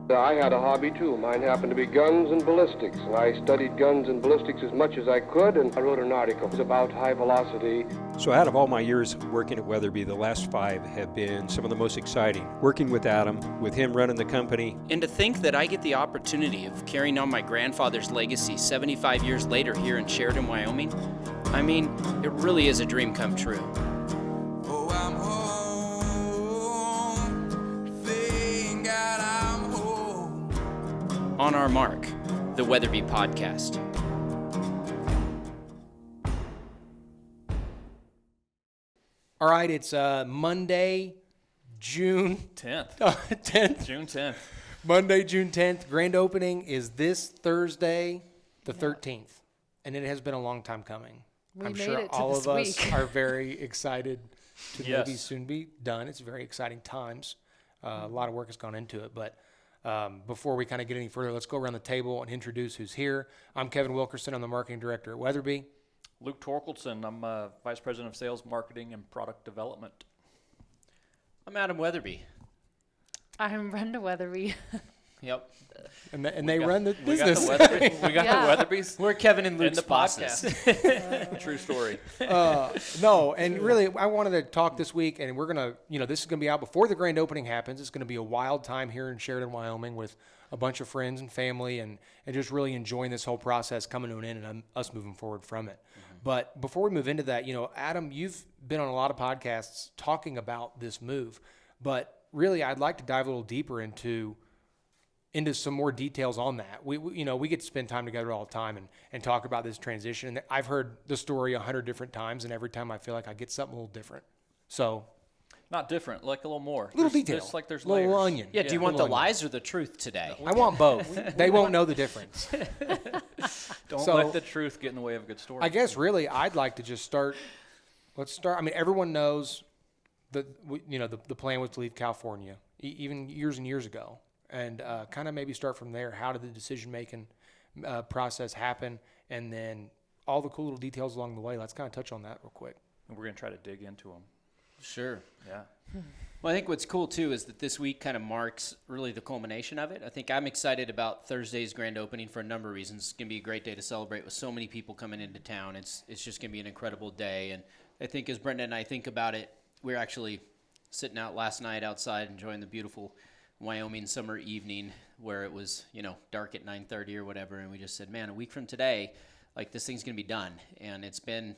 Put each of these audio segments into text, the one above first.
I had a hobby too. Mine happened to be guns and ballistics, and I studied guns and ballistics as much as I could, and I wrote an article about high velocity. So out of all my years working at Weatherby, the last 5 have been some of the most exciting. Working with Adam, with him running the company. And to think that I get the opportunity of carrying on my grandfather's legacy 75 years later here in Sheridan, Wyoming, I mean, it really is a dream come true. Oh, I'm home. Thank God I'm home. On our mark, the Weatherby Podcast. All right, it's Monday, June 10th. 10th. June 10th. Monday, June 10th. Grand opening is this Thursday, the 13th. And it has been a long time coming. I'm made sure it to all this of us week. are very excited to Yes. maybe soon be done. It's very exciting times. A lot of work has gone into it. But before we kind of get any further, let's go around the table and introduce who's here. I'm Kevin Wilkerson. I'm the marketing director at Weatherby. Luke Torkelson. I'm Vice President of Sales, Marketing, and Product Development. I'm Adam Weatherby. I'm Brenda Weatherby. Yep. And they run the We got business. the Weatherby. We got Yeah. the Weatherbys We're Kevin and in Luke's the bosses. podcast. True story. No, and really, I wanted to talk this week, and we're going to, this is going to be out before the grand opening happens. It's going to be a wild time here in Sheridan, Wyoming with a bunch of friends and family and just really enjoying this whole process coming to an end and us moving forward from it. But before we move into that, Adam, you've been on a lot of podcasts talking about this move, but really I'd like to dive a little deeper into some more details on that. We get to spend time together all the time and talk about this transition. And I've heard the story 100 different times, and every time I feel like I get something a little different. So, Not different, like a little more. little There's- detail. Just like there's little layers. onion. Yeah, do you want the Little onion. lies or the truth today? I want both. They won't know the difference. Don't So- let the truth get in the way of a good story. I guess really I'd like to just start. Let's start. I mean, everyone knows that the plan was to leave California even years and years ago, and kind of maybe start from there. How did the decision making process happen, and then all the cool little details along the way. Let's kind of touch on that real quick. And we're going to try to dig into them. Sure. Yeah. Well, I think what's cool, too, is that this week kind of marks really the culmination of it. I think I'm excited about Thursday's grand opening for a number of reasons. It's going to be a great day to celebrate with so many people coming into town. It's just going to be an incredible day. And I think as Brenda and I think about it, we're actually sitting out last night outside enjoying the beautiful Wyoming summer evening where it was, dark at 9:30 or whatever. And we just said, man, a week from today, like this thing's going to be done. And it's been,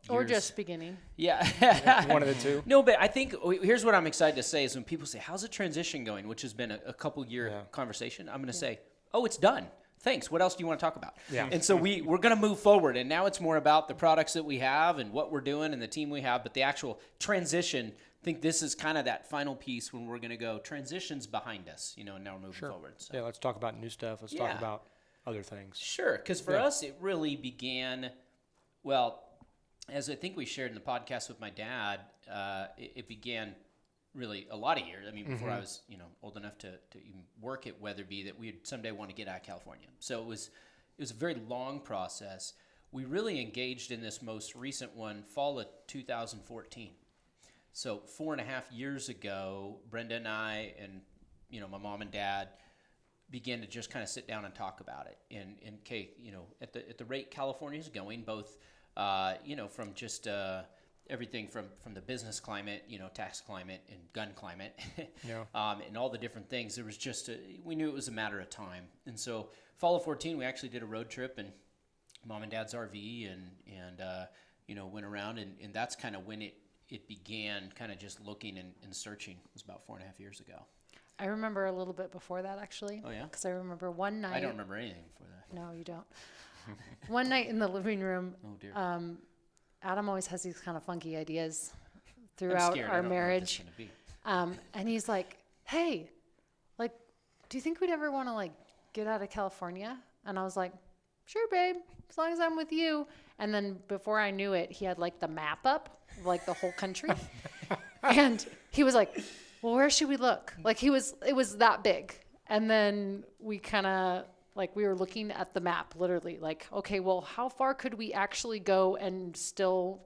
Or years. just beginning. Yeah. One of the two. No, but I think here's what I'm excited to say is when people say, how's the transition going, which has been a couple year conversation, I'm going to say, oh, it's done. Thanks. What else do you want to talk about? Yeah. And so we're going to move forward. And now it's more about the products that we have and what we're doing and the team we have. But the actual transition, I think this is kind of that final piece when we're going to go, transition's behind us, and now we're moving forward. So. Yeah, let's talk about new stuff. Let's talk Yeah. about other things. Sure. Because for us, it really began, as I think we shared in the podcast with my dad, it began really a lot of years. I mean, before I was, old enough to even work at Weatherby, that we'd someday want to get out of California. So it was a very long process. We really engaged in this most recent one, fall of 2014. So 4.5 years ago, Brenda and I and, my mom and dad began to just kind of sit down and talk about it. And okay, at the rate California is going, both from just everything from the business climate, tax climate and gun climate, and all the different things. There was just we knew it was a matter of time. And so fall of 14, we actually did a road trip in mom and dad's RV and went around and that's kind of when it began kind of just looking and searching. It was about 4.5 years ago. I remember a little bit before that, actually. Oh, yeah? Because I remember one night. I don't remember anything before that. No, you don't. One night in the living room, Oh, dear. Adam always has these kind of funky ideas I'm throughout scared. I our don't know what this is marriage. gonna be. And he's like, hey, do you think we'd ever want to, get out of California? And I was like, sure, babe, as long as I'm with you. And then before I knew it, he had, the map up, of, the whole country. And he was like, well, where should we look? It was that big. And then we kind of, we were looking at the map, literally, okay, well, how far could we actually go and still,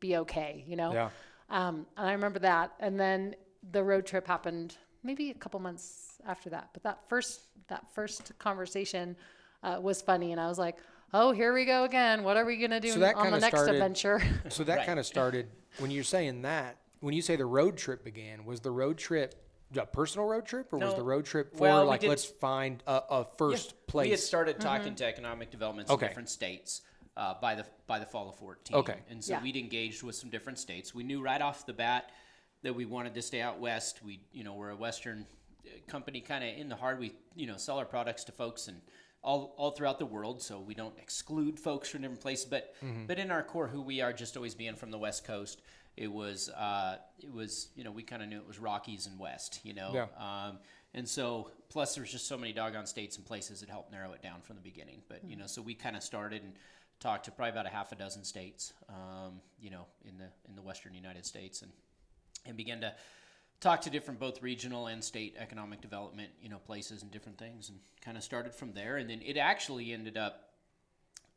be okay, Yeah. And I remember that. And then the road trip happened maybe a couple months after that. But that first conversation was funny, and I was like, oh, here we go again. What are we gonna do So that on the kinda next started- adventure? So that Right. kind of started when you're saying that. When you say the road trip began, was the road trip a personal road trip, or was No. the road trip for Well, we like did- let's find a first place? We had started talking to economic developments Okay. in different states by the fall of 14. Okay. And so Yeah. we'd engaged with some different states. We knew right off the bat that we wanted to stay out west. We're a Western company, kind of in the heart. We sell our products to folks and all throughout the world, so we don't exclude folks from different places. But in our core, who we are, just always being from the West Coast, it was we kind of knew it was Rockies and West, Yeah. and so plus there's just so many doggone states and places that helped narrow it down from the beginning. But so we kind of started and talked to probably about a half a dozen states, in the Western United States, and began to talk to different both regional and state economic development places and different things, and kind of started from there. And then it actually ended up,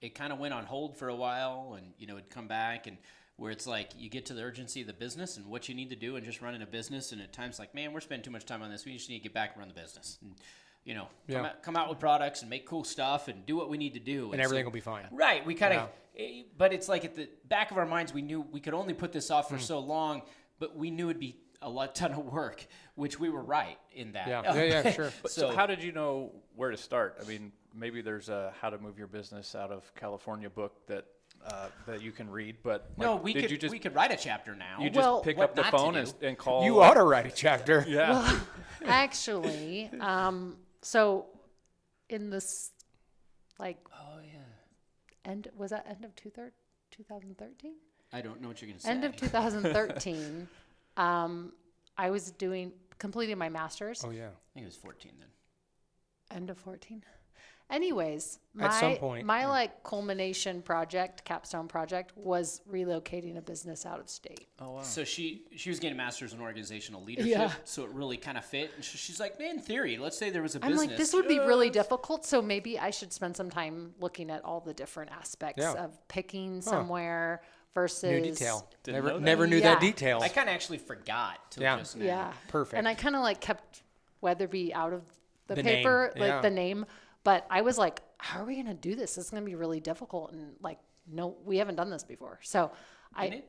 it kind of went on hold for a while, and it'd come back, and where it's like you get to the urgency of the business and what you need to do and just running a business, and at times like, man, we're spending too much time on this, we just need to get back and run the business, and come out with products and make cool stuff and do what we need to do, and everything will be fine. right. We kind of but it's like at the back of our minds we knew we could only put this off for so long, but we knew it'd be a ton of work, which we were right in that. Yeah, sure. So how did you know where to start? I mean, maybe there's a How to Move Your Business Out of California book that you can read, but no, like, we could write a chapter now. you Well, just pick what up the not to phone do. and call. You ought to write a chapter. Yeah. Actually, so in this, like, end of 2013? I don't know what you're gonna say. End of 2013, I was completing my master's. Oh yeah. I think it was 14 then. End of 14. Anyways, At some point, my like culmination project, capstone project, was relocating a business out of state. Oh wow. So she was getting a master's in organizational leadership, Yeah. so it really kind of fit. And she's like, man, in theory, let's say there was a I'm business. like, this would be really difficult, so maybe I should spend some time looking at all the different aspects Yeah. of picking somewhere versus New detail. Didn't know that. Never knew Yeah. that detail. I kind of actually forgot till Yeah. just now. Yeah. Perfect. And I kind of like kept Weatherby out of the The name, paper, like yeah. the name. But I was like, how are we going to do this? This is going to be really difficult. And like, no, we haven't done this before. So It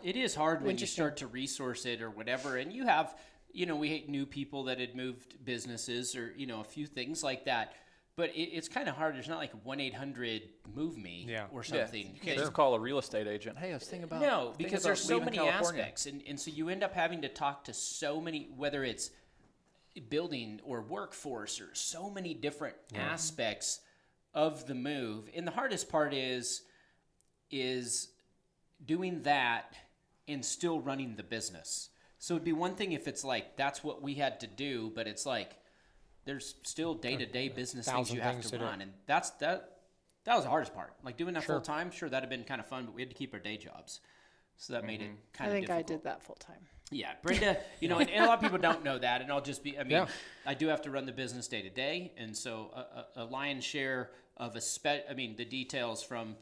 is hard when you Interesting. start to resource it or whatever, and you have, we knew people that had moved businesses or a few things like that. But it's kind of hard. There's not like 1-800-MOVE-ME or something. You can't just call a real estate agent. Hey, I was thinking about No, because there's so leaving many California. aspects, and so you end up having to talk to so many, whether it's building or workforce or so many different aspects of the move. And the hardest part is doing that and still running the business. So it'd be one thing if it's like that's what we had to do, but it's like there's still day-to-day business things you have to run, and that was the hardest part. Like doing that full time, sure, that'd have been kind of fun, but we had to keep our day jobs, so that made it kind I of think difficult. I did that full time. Yeah, Brenda, and a lot of people don't know that, and I'll just be, I do have to run the business day to day, and so a lion's share of the details from,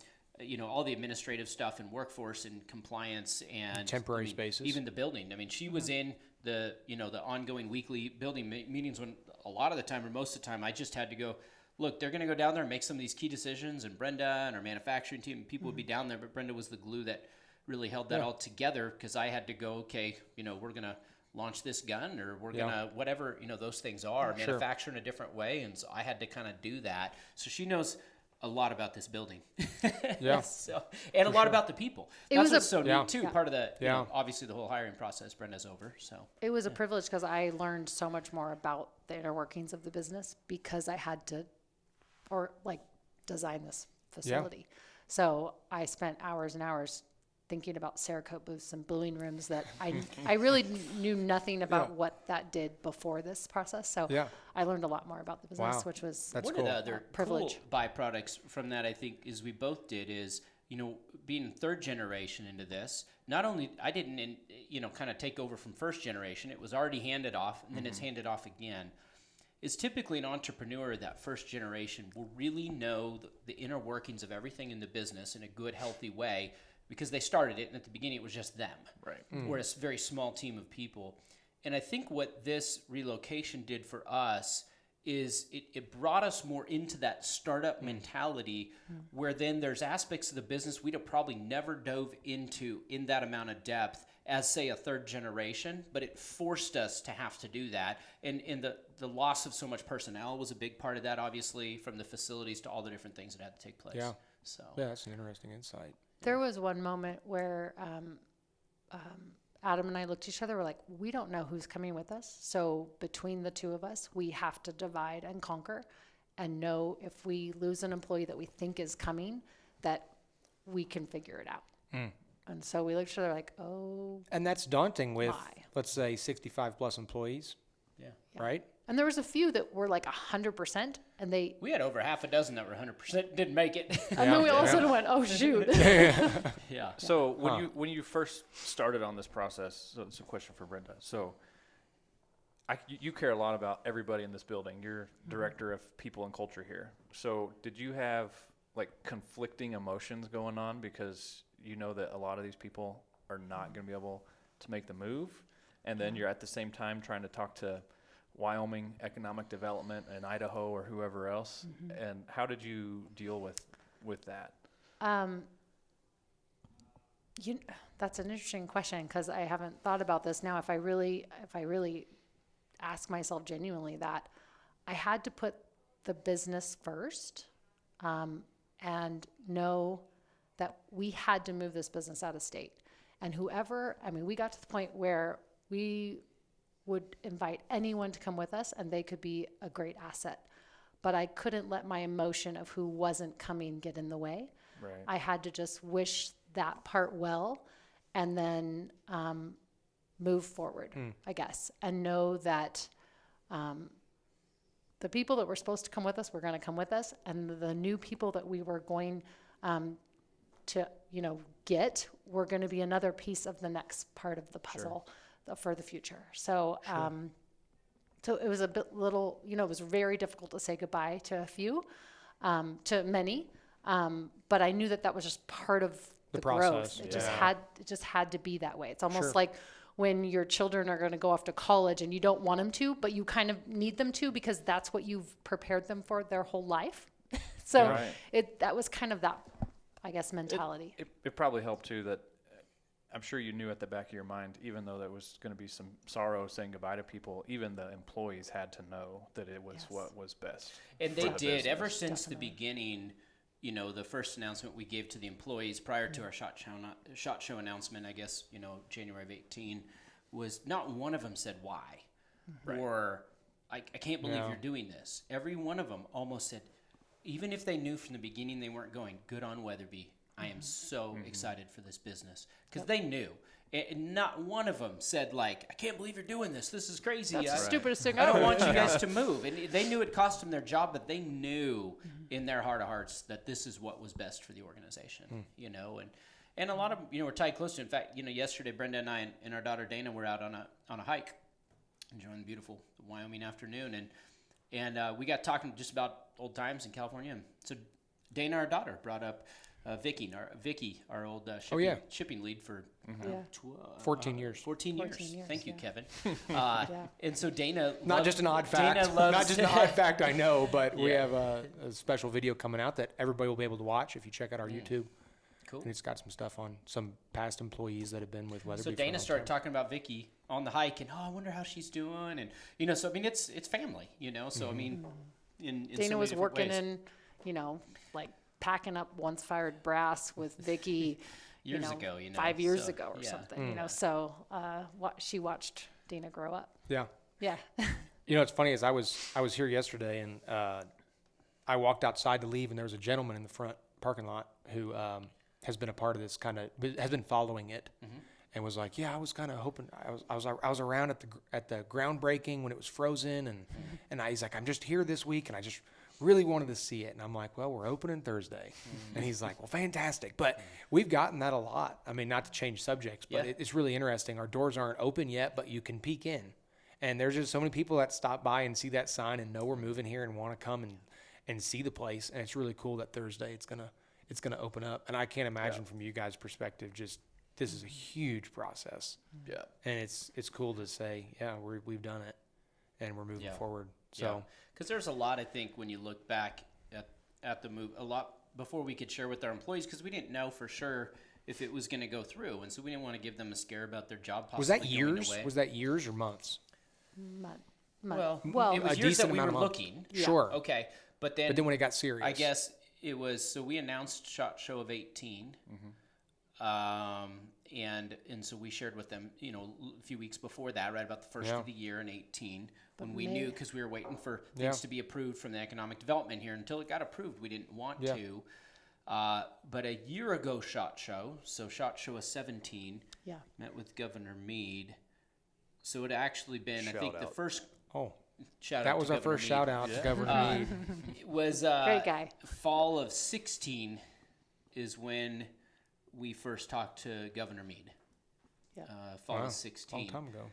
all the administrative stuff and workforce and compliance and Temporary spaces. even the building. I mean, she was in the ongoing weekly building meetings when a lot of the time or most of the time I just had to go, look, they're going to go down there and make some of these key decisions, and Brenda and our manufacturing team, people would be down there, but Brenda was the glue that really held that all together, because I had to go, okay, we're going to launch this gun, or we're going to whatever, those things are, manufacture in a different way. And so I had to kind of do that. So she knows a lot about this building. Yeah. So, and a lot about the people. It That's was what's so Yeah. neat too. Part of the, Yeah. obviously the whole hiring process, Brenda's over. So It was a privilege because I learned so much more about the inner workings of the business because I had to, design this facility. So I spent hours and hours thinking about Cerakote booths and bluing rooms that I really knew nothing about what that did before this process. So I learned a lot more about the business, Wow. which was That's one cool. of the other privilege. cool byproducts from that, I think, is we both did is, being third generation into this, not only I didn't, kind of take over from first generation, it was already handed off, and then it's handed off again. Is typically an entrepreneur that first generation will really know the inner workings of everything in the business in a good, healthy way, because they started it, and at the beginning it was just them. Right. We're a very small team of people. And I think what this relocation did for us is it brought us more into that startup mentality where then there's aspects of the business we'd have probably never dove into in that amount of depth as, say, a third generation, but it forced us to have to do that. And the loss of so much personnel was a big part of that, obviously, from the facilities to all the different things that had to take place. Yeah. So Yeah, that's an interesting insight. There was one moment where Adam and I looked at each other. We're like, we don't know who's coming with us. So between the two of us, we have to divide and conquer and know if we lose an employee that we think is coming, that we can figure it out. And so we looked at each other like, oh. And that's daunting with, My. let's say, 65 plus employees, yeah. right? And there was a few that were like 100%, and they. We had over half a dozen that were 100% didn't make it. And then we all of a sudden went, oh shoot. Yeah. So when you first started on this process, so it's a question for Brenda. So you care a lot about everybody in this building. You're director of people and culture here. So did you have like conflicting emotions going on because you know that a lot of these people are not going to be able to make the move, and then you're at the same time trying to talk to Wyoming economic development and Idaho or whoever else, and how did you deal with that? That's an interesting question because I haven't thought about this. Now, if I really ask myself genuinely that, I had to put the business first, and know that we had to move this business out of state. And we got to the point where we would invite anyone to come with us and they could be a great asset. But I couldn't let my emotion of who wasn't coming get in the way. Right. I had to just wish that part well and then move forward, I guess, and know that the people that were supposed to come with us were going to come with us, and the new people that we were going to, get were going to be another piece of the next part of the puzzle for the future. So, so it was it was very difficult to say goodbye to a few, to many, but I knew that was just part of the process. growth. It just had to be that way. It's almost like when your children are going to go off to college and you don't want them to, but you kind of need them to because that's what you've prepared them for their whole life. So that was kind of that, I guess, mentality. It probably helped too that I'm sure you knew at the back of your mind, even though there was going to be some sorrow saying goodbye to people, even the employees had to know that it was what was best. And they for the did. business. Ever since the beginning, the first announcement we gave to the employees prior to our SHOT Show announcement, I guess, January of 18, was not one of them said why. Or, I can't believe you're doing this. Every one of them almost said, even if they knew from the beginning they weren't going, good on Weatherby. I am so excited for this business. Because they knew. And not one of them said, I can't believe you're doing this. This is crazy. That's the stupidest thing I don't ever. want you guys to move. And they knew it cost them their job, but they knew in their heart of hearts that this is what was best for the organization, And a lot of them, were tied close to. In fact, yesterday Brenda and I and our daughter Dana were out on a hike, enjoying the beautiful Wyoming afternoon, and we got talking just about old times in California. And so Dana, our daughter, brought up Vicky, our old shipping lead for 14 years. 14 years. Thank you, yeah. Kevin. And so Dana, Not just an odd fact. Dana loves Not just an odd fact, I know, but we have a special video coming out that everybody will be able to watch if you check out our YouTube. Cool. And it's got some stuff on some past employees that have been with Weatherby. So Dana started talking about Vicky on the hike, and I wonder how she's doing, and so I mean it's family, So I mean, in Dana so was many different working ways. in, packing up once fired brass with Vicky Years ago, 5 years so, ago or yeah. something, So she watched Dana grow up. Yeah. Yeah. What's funny is I was here yesterday, and I walked outside to leave, and there was a gentleman in the front parking lot who has been a part of this has been following it, and was like, I was kind of hoping I was around at the groundbreaking when it was frozen, and he's like, I'm just here this week, and I just really wanted to see it. And I'm like, well, we're opening Thursday. And he's like, well, fantastic. But we've gotten that a lot. I mean, not to change subjects, but it's really interesting. Our doors aren't open yet, but you can peek in. And there's just so many people that stop by and see that sign and know we're moving here and want to come and see the place. And it's really cool that Thursday it's gonna open up. And I can't imagine from you guys' perspective just this is a huge process. Yeah. And it's cool to say, yeah, we've done it, and we're moving Yeah. forward. So because there's a lot, I think, when you look back at the move, a lot before we could share with our employees, because we didn't know for sure if it was going to go through, and so we didn't want to give them a scare about their job possibly was that going years? away. Was that years or months? Well, Well, it was a years that decent we amount were of months. looking. Sure. Okay, but then But then when it got serious, I guess it was, so we announced SHOT Show of 18, and so we shared with them, you know, a few weeks before that, right about the first Yeah. of the year in 18, when But we May- knew, because we were waiting for Yeah. things to be approved from the economic development here. Until it got approved, we didn't want Yeah. to. But a year ago, SHOT Show, so SHOT Show of 17, Yeah. met with Governor Meade. So it had actually been, I think, Shout the out. first oh, shout out that to was our Governor first Meade. shout out to Governor Meade. It was Great guy. fall of 16 is when we first talked to Governor Meade. Yeah. Fall Wow, of 16. long time ago.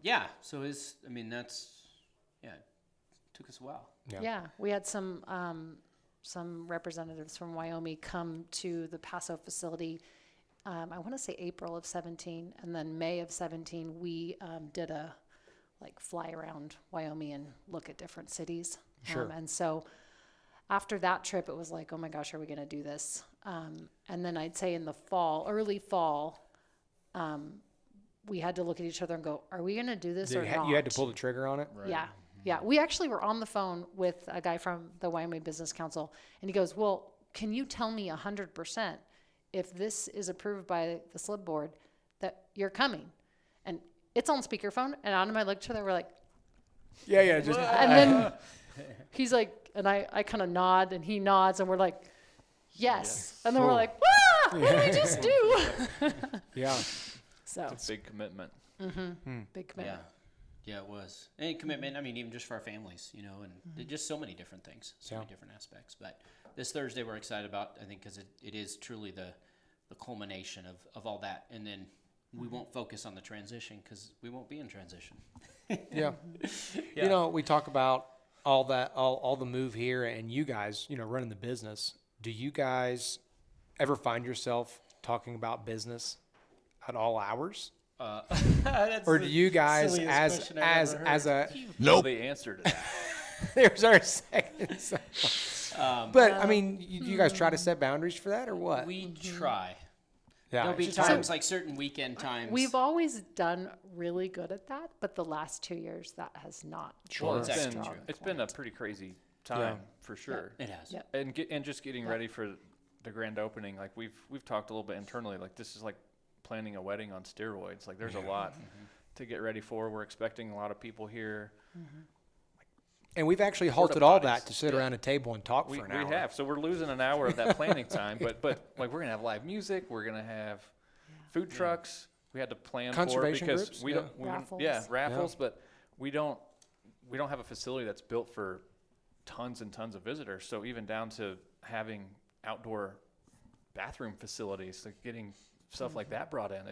Yeah, so it took us a while. Yeah, we had some representatives from Wyoming come to the Paso facility. I want to say April of 17, and then May of 17, we did a fly around Wyoming and look at different cities. Sure. And so after that trip, it was like, oh my gosh, are we going to do this? And then I'd say in the fall, early fall, we had to look at each other and go, are we going to do this or not? You had to pull the trigger on it. Yeah. Yeah. We actually were on the phone with a guy from the Wyoming Business Council, and he goes, well, can you tell me 100% if this is approved by the SLIB board that you're coming? And it's on speakerphone, and Adam and I looked at each other, we're like, Yeah. Just and then he's like, and I kind of nod, and he nods, and we're like, yes. And then we're Cool. like, what did we just do? yeah. So, Big commitment. big commitment. Yeah, it was. And commitment, I mean, even just for our families, you know, and just so many different things, so many different aspects. But this Thursday we're excited about, I think, because it is truly the culmination of all that. And then we won't focus on the transition because we won't be in transition. Yeah. You know, we talk about all that, all the move here, and you guys, you know, running the business. Do you guys ever find yourself talking about business at all hours? Or do you guys, as a Know the answer to that. there's our second. But I mean, you guys try to set boundaries for that, or what? We try. Yeah. There'll be it's just times like certain weekend times. We've always done really good at that, but the last 2 years that has not. Well, it's It's actually been, true. it's been a pretty crazy time for sure. It has. Yep. And just getting ready for the grand opening. Like we've talked a little bit internally. Like this is like planning a wedding on steroids. Like there's a lot to get ready for. We're expecting a lot of people here. And we've actually Porta halted all potties. that to sit around a table and talk We for an hour. have. So we're losing an hour of that planning time. But like we're gonna have live music. We're gonna have food trucks. We had to plan for it Conservation because groups, we yeah. don't. Raffles. Raffles. But we don't have a facility that's built for tons and tons of visitors. So even down to having outdoor bathroom facilities, like getting stuff like that brought in.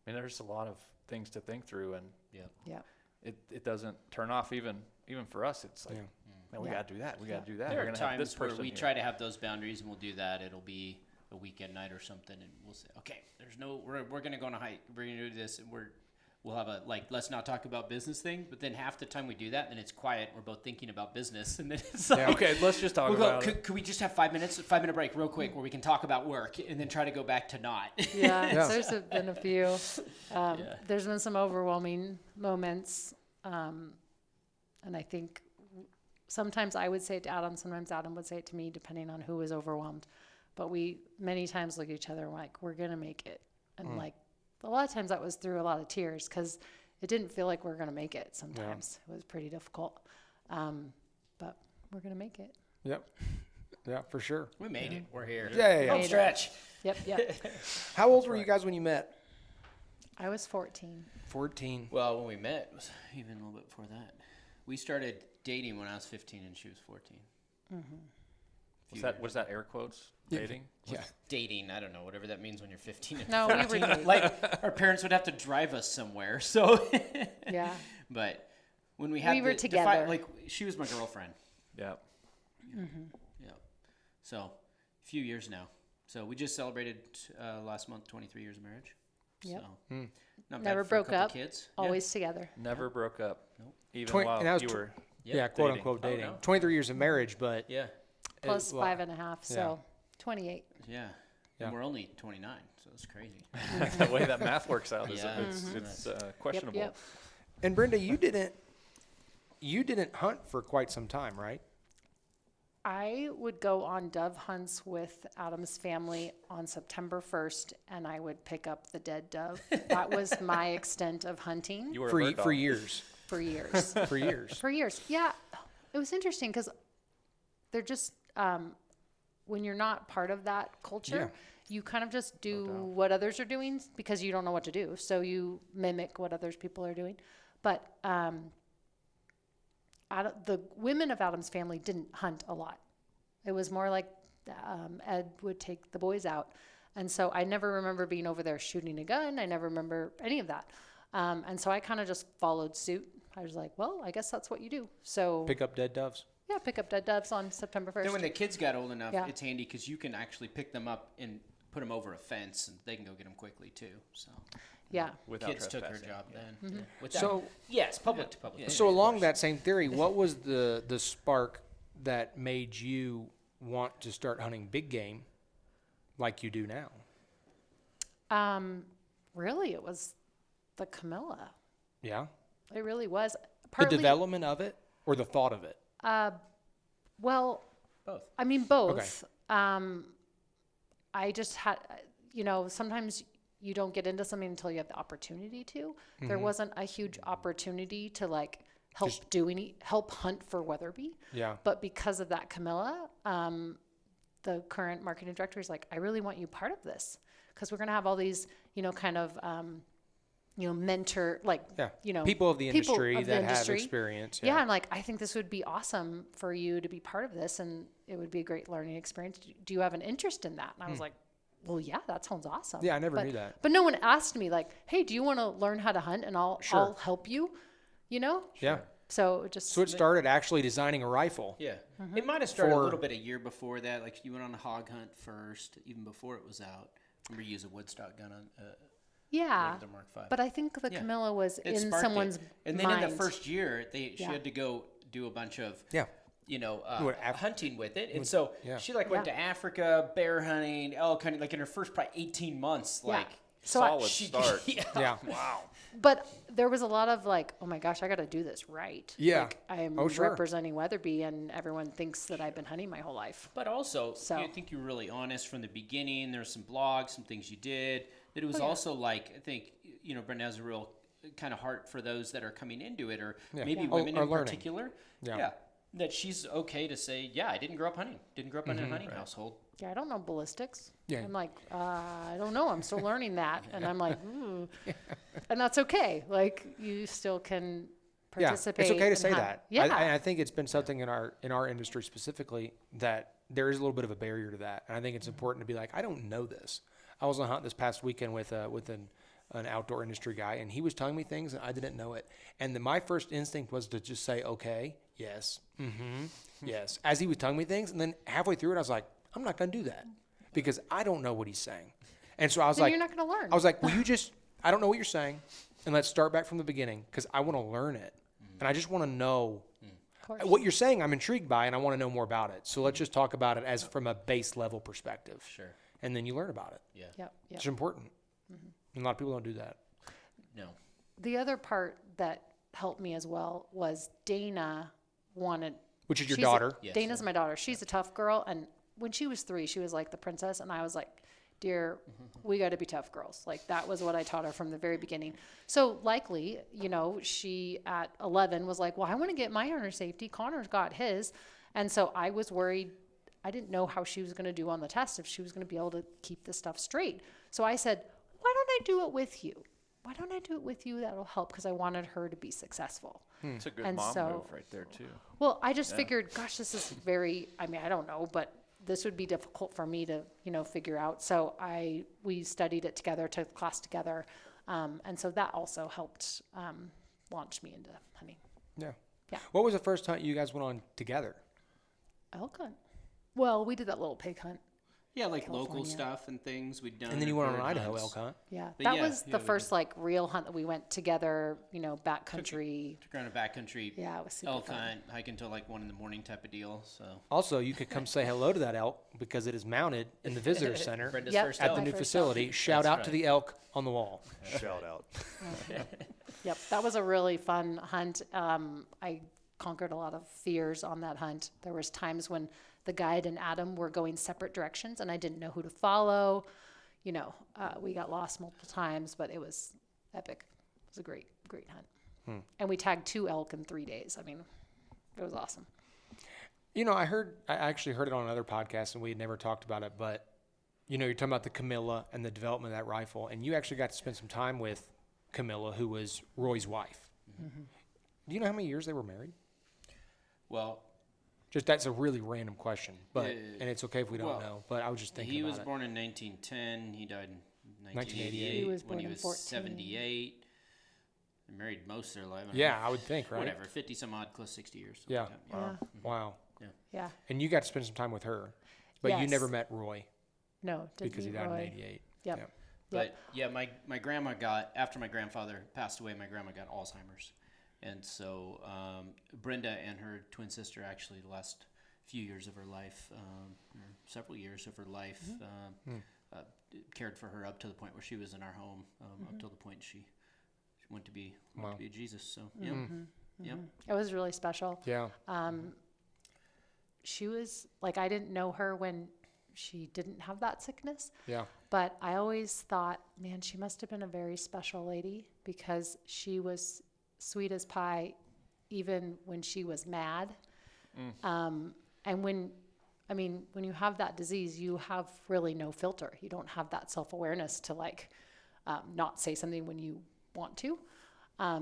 There's a lot of things to think through, and Yeah. it doesn't turn off even for us. It's like, Yeah. man, we Yeah. gotta do that. We gotta do that. There We're are gonna have this times where person we here. try to have those boundaries, and we'll do that. It'll be a weekend night or something, and we'll say, okay, we're gonna go on a hike. We're gonna do this, and we'll have a let's not talk about business thing. But then half the time we do that, and it's quiet. We're both thinking about business, and then it's like, Okay, let's just talk we'll go, about it. could we just have 5 minutes, 5 minute break real quick where we can talk about work, and then try to go back to not. Yeah, Yeah. there's been a few. There's been some overwhelming moments, and I think sometimes I would say it to Adam, sometimes Adam would say it to me, depending on who was overwhelmed. But we many times look at each other and we're like, we're gonna make it, and like a lot of times that was through a lot of tears because it didn't feel like we were gonna make it. Sometimes it was pretty difficult, but we're gonna make it. Yep. Yeah, for sure. We made it. We're here. Yeah. Home stretch. Yep. How old were you guys when you met? I was 14. 14. Well, when we met, it was even a little bit before that. We started dating when I was 15 and she was 14. Was that air quotes? Dating? Yeah. Dating, I don't know, whatever that means when you're 15 and No, we 14. were dating. Like, our parents would have to drive us somewhere, so. Yeah. But when we had We were the together. like, she was my girlfriend. Yeah. Yeah. So, a few years now. So we just celebrated last month 23 years of marriage. Yep. So not Never bad for a broke couple up. Kids. Always together. Never broke up. Nope. Even 20 while and that was you tw- were. Yeah, quote dating. unquote Oh, dating. no. 23 years of marriage, but Yeah. Plus well, 5.5, so 28. Yeah. Yeah. And we're only 29, so it's crazy. The way that math works out is Yeah. it's questionable. Yep. And Brenda, you didn't hunt for quite some time, right? I would go on dove hunts with Adam's family on September 1st, and I would pick up the dead dove. That was my extent of hunting You were a For bird dog. for years. for years. For years. For years. Yeah. It was interesting because they're just, when you're not part of that culture, you kind of just do what others are doing because you don't know what to do. So you mimic what others people are doing. But the women of Adam's family didn't hunt a lot. It was more like Ed would take the boys out. And so I never remember being over there shooting a gun. I never remember any of that. And so I kind of just followed suit. I was like, well, I guess that's what you do. So Pick up dead doves. yeah, pick up dead doves on September 1st. Then when the kids got old enough, Yeah. it's handy because you can actually pick them up and put them over a fence, and they can go get them quickly too. So yeah. Without kids took her trespassing. job then. Mm-hmm. Yeah. Without- So- yes, public to public. So along that same theory, what was the spark that made you want to start hunting big game like you do now? Really, it was the Camilla. Yeah? It really was. The Partly, development of it or the thought of it? well, Both. I mean, both. I just had, sometimes you don't get into something until you have the opportunity to. There wasn't a huge opportunity to help hunt for Weatherby. Yeah. But because of that Camilla, the current marketing director is like, I really want you part of this because we're going to have all these, mentor, People of the industry of the that have industry. experience. Yeah, I'm like, I think this would be awesome for you to be part of this, and it would be a great learning experience. Do you have an interest in that? And I was like, well, yeah, that sounds awesome. Yeah, I never knew that. But no one asked me like, hey, do you want to learn how to hunt, and I'll help you, Yeah. So it just So it started actually designing a rifle. Yeah. It might have started For- a little bit a year before that. Like you went on a hog hunt first, even before it was out. Remember you used a Woodstock gun on yeah. the Mark V. But I think the Yeah. Camilla was It in sparked someone's it. And then mind. in the first year, she Yeah. had to go do a bunch of Yeah. hunting with it. And so yeah. she went to Africa, bear hunting, all kind of like in her first probably 18 months. Yeah. Like So Solid she start. Yeah. But there was a lot of like, oh my gosh, I got to do this right. Yeah. Like, I'm Oh, sure. representing Weatherby, and everyone thinks that I've been hunting my whole life. But also, So- I think you were really honest from the beginning. There's some blogs, some things you did. That it was Oh, yeah. also like, I think, Brenda has a real kind of heart for those that are coming into it, or maybe Yeah. women Or in learning. particular. Yeah. That she's okay to say, yeah, I didn't grow up hunting. Didn't grow up in a hunting household. Yeah, I don't know ballistics. Yeah. I'm like, I don't know. I'm still learning that. And I'm like, ooh. And that's okay. Like, you still can Yeah, participate. it's okay to and say have- that. Yeah. I think it's been something in our industry specifically that there is a little bit of a barrier to that, and I think it's important to be like, I don't know this. I was on a hunt this past weekend with an outdoor industry guy, and he was telling me things and I didn't know it. And my first instinct was to just say, okay, yes, yes, as he was telling me things, and then halfway through it, I was like, I'm not going to do that because I don't know what he's saying. And so I was Then like, you're not going to learn. I was like, will you just, I don't know what you're saying, and let's start back from the beginning because I want to learn it. And I just want to know Of course. what you're saying. I'm intrigued by, and I want to know more about it. So let's just talk about it as from a base level perspective. Sure. And then you learn about it. Yeah. Yep. It's important. And a lot of people don't do that. No. The other part that helped me as well was Dana wanted. Which is your she's a- daughter. Yes, Dana's my daughter. She's a tough girl. And when she was 3, she was like the princess. And I was like, dear, we got to be tough girls. Like, that was what I taught her from the very beginning. So likely, she at 11 was like, well, I want to get my hunter safety. Connor's got his. And so I was worried. I didn't know how she was going to do on the test, if she was going to be able to keep this stuff straight. So I said, why don't I do it with you? Why don't I do it with you? That'll help, because I wanted her to be successful. It's a good And mom so- move right there too. Well, I just figured, gosh, this is I don't know, but this would be difficult for me to, figure out. So we studied it together, took the class together. And so that also helped launch me into hunting. Yeah. Yeah. What was the first hunt you guys went on together? Elk hunt. Well, we did that little pig hunt. Yeah, like local California. stuff and things we'd done. And then you or went on an bird Idaho hunts. elk hunt. Yeah, But that yeah, was yeah, the we first did. like real hunt that we went together. You know, backcountry. Took her on a backcountry Yeah, it was super elk fun. hunt, hike until like 1 a.m. type of deal. So Also, you could come say hello to that elk because it is mounted in the visitor center Brenda's Yep. first at elk. the new My first facility. Shout That's out to right. the elk on the wall. Shout out. Yep, that was a really fun hunt. I conquered a lot of fears on that hunt. There was times when the guide and Adam were going separate directions, and I didn't know who to follow. You know, we got lost multiple times, but it was epic. It was a great hunt. And we tagged 2 elk in 3 days. I mean, it was awesome. You know, I actually heard it on another podcast, and we had never talked about it, but you know, you're talking about the Camilla and the development of that rifle, and you actually got to spend some time with Camilla, who was Roy's wife. Mm-hmm. Do you know how many years they were married? Well, Just that's a really random question, but Uh, and it's okay if we don't well, know. But I was just thinking he about was it. born in 1910. He died in 1988. 1988. He was when born he in was 14. 78. They married most of their life. I Yeah, don't know, I would think, right? Whatever, 50 some odd, close 60 years. something Yeah. like that. Yeah, Wow. yeah. And you got to spend some time with her, but you Yes. never met Roy No, didn't because he meet died Roy. in '88. Yep. Yeah. But yeah, my grandma got, after my grandfather passed away, my grandma got Alzheimer's. And so Brenda and her twin sister actually the last few years of her life, or several years of her life, cared for her up to the point where she was in our home, up till the point she went to be a Jesus. So yeah, yep. It was really special. Yeah. She was like, I didn't know her when she didn't have that sickness, Yeah. but I always thought, man, she must have been a very special lady because she was sweet as pie, even when she was mad. And when you have that disease, you have really no filter. You don't have that self-awareness to like not say something when you want to.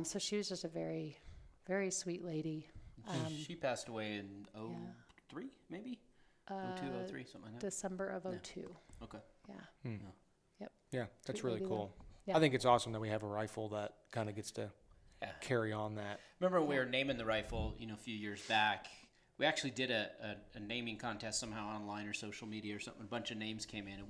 So she was just a very, very sweet lady. She passed away in 03, maybe? 02, 03, something like that. December of 02. Okay. Yeah. Yep. Yeah, that's Sweet really lady cool. Yeah. I think it's awesome that we have a rifle that kind of gets to Yeah. carry on that. Remember when we were naming the rifle, a few years back, we actually did a naming contest somehow online or social media or something. A bunch of names came in, and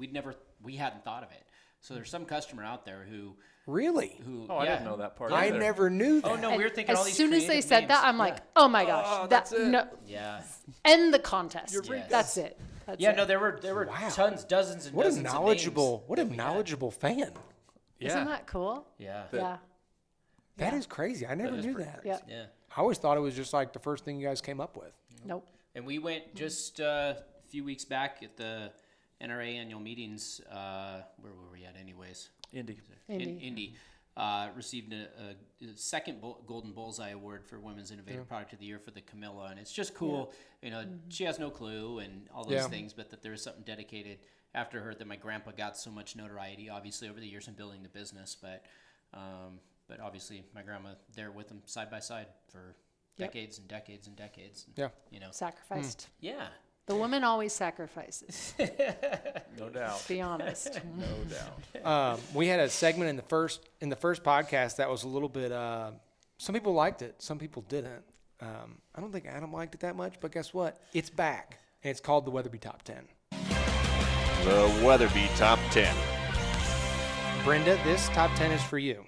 we hadn't thought of it. So there's some customer out there who Really? Oh, I didn't know that part. I either. never knew that. Oh no, we were thinking all As these. soon as they creative said names. that, I'm like, oh my gosh, that's it. no, Yeah. end the contest. right. That's it. That's Yeah, it. no, there were Wow. tons, dozens and What a dozens knowledgeable, of names what a that we had. knowledgeable fan. Isn't that cool? Yeah. Yeah. That is crazy. I never is knew pretty that. Yeah. Yeah. I always thought it was just like the first thing you guys came up with. Nope. And we went just a few weeks back at the NRA annual meetings. Where were we at, anyways? Indy. Indy. Received a second Golden Bullseye Award for Women's Innovative Product of the Year for the Camilla, and it's just cool. She has no clue and all those Yeah. things, but that there was something dedicated after her. That my grandpa got so much notoriety, obviously over the years in building the business, but obviously my grandma there with them side by side for Yep. decades and decades and decades. And, Yeah. Sacrificed. Yeah. The woman always sacrifices. No doubt. Be honest. No doubt. We had a segment in the first podcast that was a little bit. Some people liked it, some people didn't. I don't think Adam liked it that much, but guess what? It's back, and it's called the Weatherby Top 10. The Weatherby Top 10. Brenda, this top 10 is for you.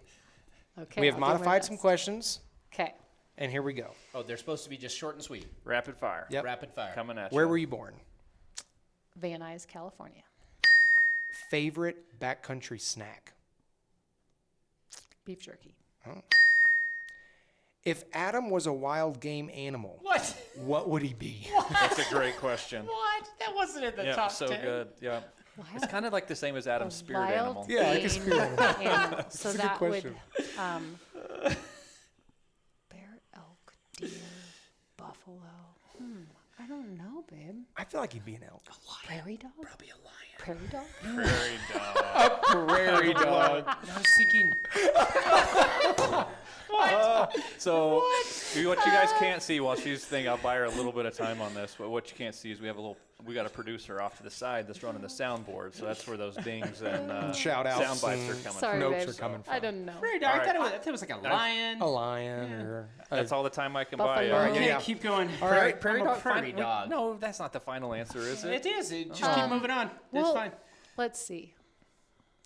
Okay. We have I'll do my modified some best. questions, Okay. and here we go. Oh, they're supposed to be just short and sweet. Rapid fire. Yep. Rapid fire. Coming at Where you. were you born? Van Nuys, California. Favorite backcountry snack? Beef jerky. If Adam was a wild game animal, What? what would he be? That's a great question. What? That wasn't in the Yeah, top so 10. good. Yeah. It's kind of like the same as Adam's spirit Wild animal. Yeah, like a game spirit animal. animal. So a good that would question. bear, elk, deer, buffalo. I don't know, babe. I feel like he'd be an elk. Prairie dog? Probably a lion. Prairie dog? Prairie dog. Prairie dog. I was thinking. So what you guys can't see while she's thinking, I'll buy her a little bit of time on this. But what you can't see is we got a producer off to the side that's running the soundboard. So that's where those dings and Shout outs sound bites are and coming Sorry, notes babe. are coming from. I didn't know. I thought it was like a lion. A lion or That's all the time I can Buffalo. buy you. All right, Okay, yeah. keep going. right, Prairie I'm a dog. prairie dog. No, that's not the final answer, is it? It is. Just keep moving on. It's Well, fine. let's see.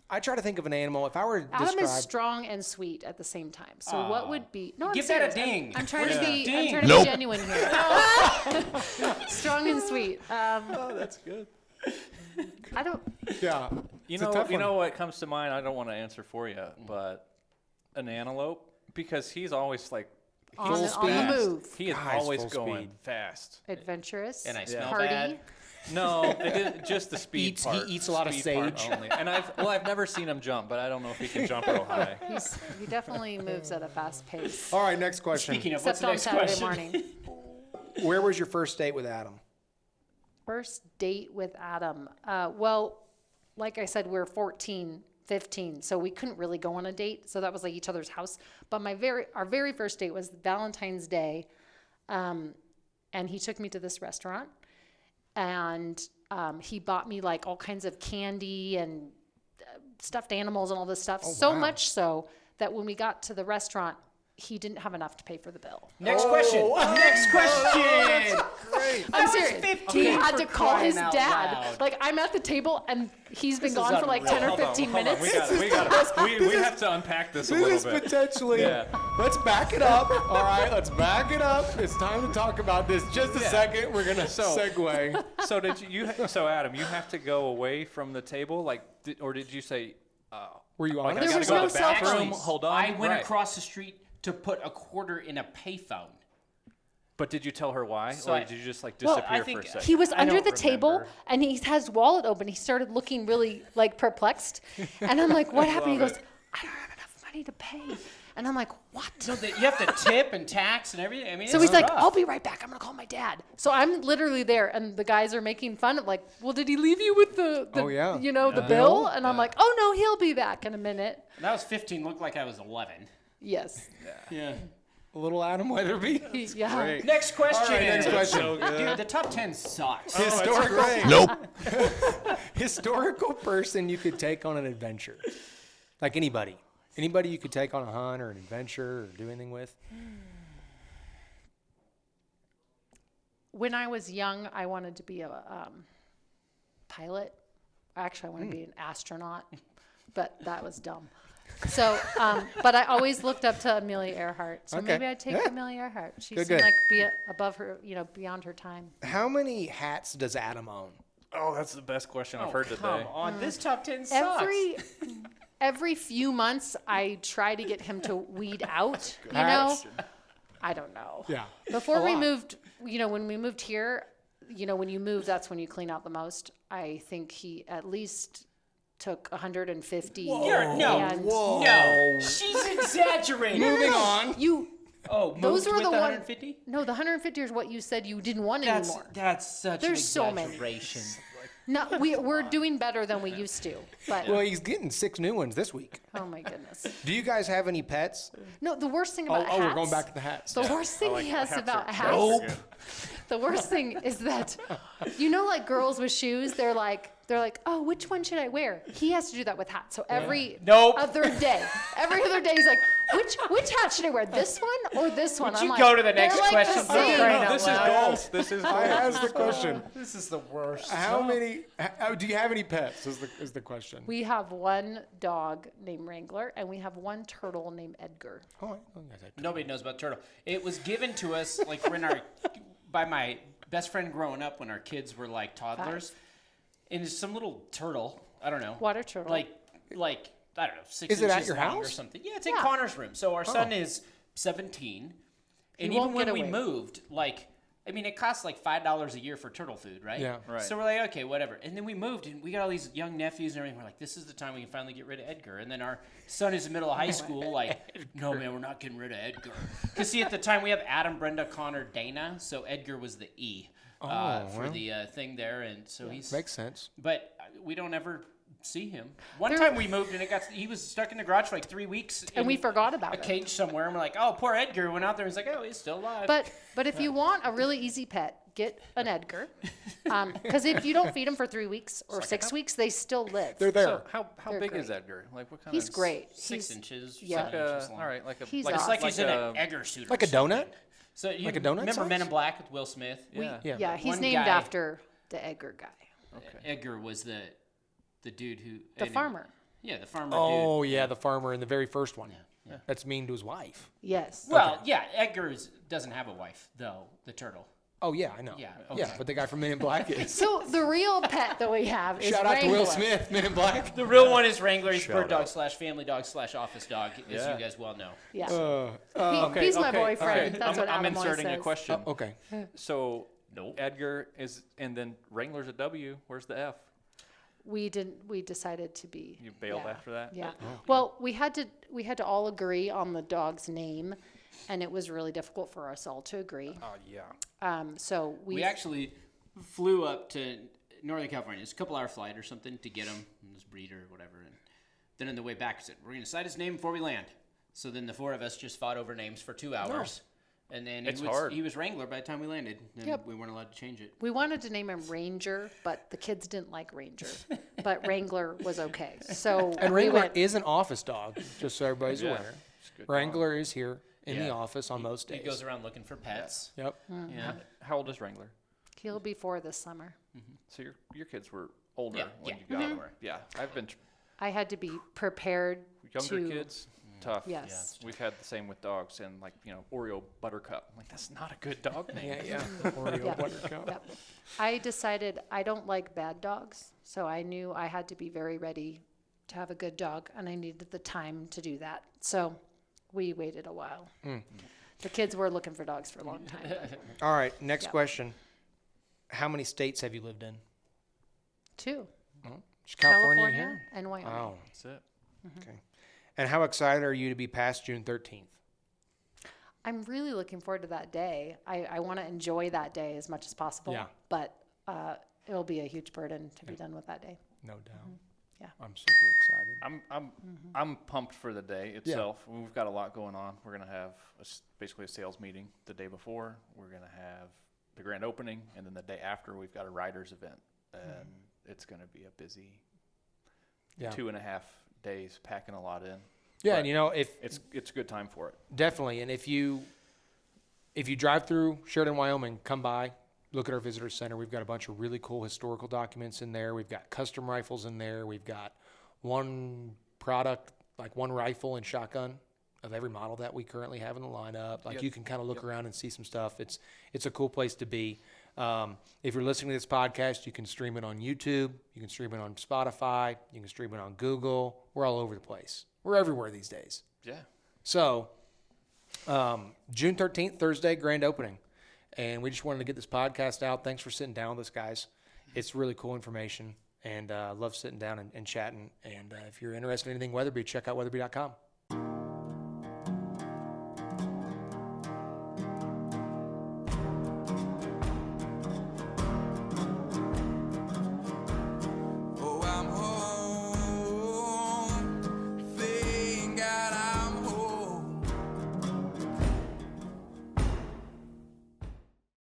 I try to think of an animal. If I were to Adam describe, is strong and sweet at the same time. So what would be? No, I'm Give that a serious. ding. I'm trying Where's to the be. I'm ding? trying to be genuine here. Strong and sweet. Oh, that's good. I don't. yeah, You it's a know, tough you one. know what comes to mind? I don't want to answer for you, but an antelope, because he's always like On he's the move. He is Guys, always full going speed. fast. Adventurous. And I smell Party. bad. No, just the speed He part. eats a lot of Speed part sage. only. And I've never seen him jump, but I don't know if he can jump real high. He definitely moves at a fast pace. All right, next question. Speaking of, what's Except the on next Saturday question? morning. Where was your first date with Adam? First date with Adam. Well, like I said, we're 14, 15, so we couldn't really go on a date. So that was like each other's house. But our very first date was Valentine's Day, and he took me to this restaurant, and he bought me like all kinds of candy and stuffed animals and all this stuff. So wow. much so that when we got to the restaurant, he didn't have enough to pay for the bill. Next question. Next question. I'm serious. 15 He had for to call his crying out dad. loud. Like, I'm at the table and he's been This is gone for like unreal. 10 or Hold on, 15 hold on. minutes. We have to unpack this a This little is bit. potentially. Yeah. Let's back it up. All right, let's back it up. It's time to talk about this. Just a second. We're gonna segue. So so Adam, you have to go away from the table, like, or did you say? Were you Like, honest? I gotta was go no to the bathroom. Actually, Hold on. I went Right. across the street to put a quarter in a payphone. But did you tell her why, So or I- did you just like Well, disappear I think for a second? He was I under don't the table remember. and he has his wallet open. He started looking really like perplexed. And I'm like, what happened? He goes, I don't have enough money to pay. And I'm like, what? So that you have to tip and tax and everything. I mean, So it's he's like, rough. I'll be right back. I'm going to call my dad. So I'm literally there, and the guys are making fun of like, well, did he leave you with the Oh, yeah. the bill? And I'm like, oh, no, he'll be back in a minute. When I was 15, looked like I was 11. Yes. Yeah. Little Adam Weatherby. Yeah. Next question. All right, next question. Dude, the top 10 sucks. Historical. Nope. Historical person you could take on an adventure. Like anybody. Anybody you could take on a hunt or an adventure or do anything with. When I was young, I wanted to be a pilot. Actually, I wanted to be an astronaut, but that was dumb. So, but I always looked up to Amelia Earhart. So Okay. maybe I'd take Yeah. Amelia Earhart. She Good, seemed good. like be above her, beyond her time. How many hats does Adam own? Oh, that's the best question I've heard today. Come on, this top 10 sucks. Every few months, I try to get him to weed out. You know, I don't know. Yeah. Before A we lot. moved, when we moved here, when you move, that's when you clean out the most. I think he at least took 150. No, she's exaggerating. Moving on. Oh, Those moved were with the the one- 150? No, the 150 is what you said you didn't want anymore. That's such There's an so many. exaggeration. No, we're doing better than we used to. But Well, he's getting 6 new ones this week. oh my goodness. Do you guys have any pets? No, the worst thing about hats. We're going back to the hats. The worst thing he has about hats. Nope. The worst thing is that, like girls with shoes, they're like, oh, which one should I wear? He has to do that with hats. So every Nope. other day, he's like, which hat should I wear? This one or this one? Would I'm you like, go to the "They're next like question, the for same." crying out This is loud? gold. This is I gold. asked the question. This is the worst. How many? Do you have any pets? Is the question. We have one dog named Wrangler, and we have one turtle named Edgar. Oh, I guess I- Nobody knows about turtle. It was given to us like by my best friend growing up when our kids were like toddlers, and it's some little turtle. I don't know. Water turtle. Like I don't know, 6 Is it inches at your long or house? something. Yeah, it's in Yeah. Connor's room. So our son is 17, and won't even when get we away. moved, it costs like $5 a year for turtle food, right? Yeah. Right. So we're like, okay, whatever. And then we moved, and we got all these young nephews and everything. We're like, this is the time we can finally get rid of Edgar. And then our son is in the middle of high school, like, no, man, we're not getting rid of Edgar. Because, see, at the time we have Adam, Brenda, Connor, Dana. So Edgar was the E for well. the thing there. And so he's. Makes sense. But we don't ever see him. One time we moved and he was stuck in the garage for like 3 weeks. And we forgot about a it. cage somewhere. And we're like, oh, poor Edgar. Went out there and he's like, oh, he's still alive. But if you want a really easy pet, get an Edgar. Because if you don't feed them for 3 weeks or 6 weeks, they still live. They're there. So how They're big is great. Edgar? Like what kind He's of? great. 6 He's inches. yeah. 7 inches long. All right, like a. He's like It's a- like he's in a- an Edgar suit. or Like a donut? something. So you Like a donut remember Men size? in Black with Will Smith? Yeah. Yeah. he's One named guy- after the Edgar guy, Edgar was the dude who. the farmer. Yeah, the farmer Oh, dude. yeah, the farmer in the very first one. Yeah. That's mean to his wife. Yes. Well, yeah, Edgar doesn't have a wife, though, the turtle. Oh, yeah, I know. Yeah, Yeah, okay. but the guy from Men in Black is. So the real pet that we have is Shout out to Will Wrangler. Smith, Men in Black. The real one is Wrangler. He's Shout bird dog out. / family dog / office dog, as Yeah. you guys well know. Yeah. Okay, He's my okay, boyfriend. okay. That's what I'm Adam always inserting a says. question. Okay. So Nope. Edgar is, and then Wrangler's a W. Where's the F? We didn't. We decided to be. You bailed yeah, after that? Yeah. Well, we had to all agree on the dog's name, and it was really difficult for us all to agree. Oh, yeah. So We actually flew up to Northern California. It's a couple-hour flight or something to get him, his breeder or whatever. And then on the way back, I said, we're going to decide his name before we land. So then the four of us just fought over names for 2 hours. And then It's hard. he was Wrangler by the time we landed. And Yep. we weren't allowed to change it. We wanted to name him Ranger, but the kids didn't like Ranger. But Wrangler was okay. So And we Wrangler went, is an office dog, just so everybody's Yeah. aware. It's a good Wrangler is here in the Yeah. office on most He days. goes around looking for pets. Yep. Yeah. How old is Wrangler? he'll be 4 this summer. So your kids were older Yeah, when yeah. you got them. Yeah, I've been I had to be prepared younger to. kids. Tough. Yes. We've had the same with dogs, and like Oreo Buttercup. I'm like, that's not a good dog name. Yeah, Oreo Yeah. Buttercup. Yep. I decided I don't like bad dogs, so I knew I had to be very ready to have a good dog, and I needed the time to do that. So we waited a while. The kids were looking for dogs for a long time. but All right, next Yep. question. How many states have you lived in? 2, Just California, California here? and Wyoming. Wow. That's it. Okay. And how excited are you to be past June 13th? I'm really looking forward to that day. I want to enjoy that day as much as possible. Yeah. But it'll be a huge burden to be done with that day. No doubt. Yeah. I'm super excited. I'm pumped for the day itself. We've got a lot going on. We're gonna have basically a sales meeting the day before. We're gonna have the grand opening, and then the day after we've got a riders event, and it's gonna be a busy Yeah. 2.5 days, packing a lot in. Yeah, But and if it's a good time for it. definitely, and if you drive through Sheridan, Wyoming, come by, look at our visitor center. We've got a bunch of really cool historical documents in there. We've got custom rifles in there. We've got one product, like one rifle and shotgun of every model that we currently have in the lineup. Like you can kind of look around and see some stuff. It's a cool place to be. If you're listening to this podcast, you can stream it on YouTube. You can stream it on Spotify. You can stream it on Google. We're all over the place. We're everywhere these days. Yeah. So, June 13th, Thursday, grand opening. And we just wanted to get this podcast out. Thanks for sitting down with us, guys. It's really cool information. And love sitting down and chatting. And if you're interested in anything Weatherby, check out weatherby.com.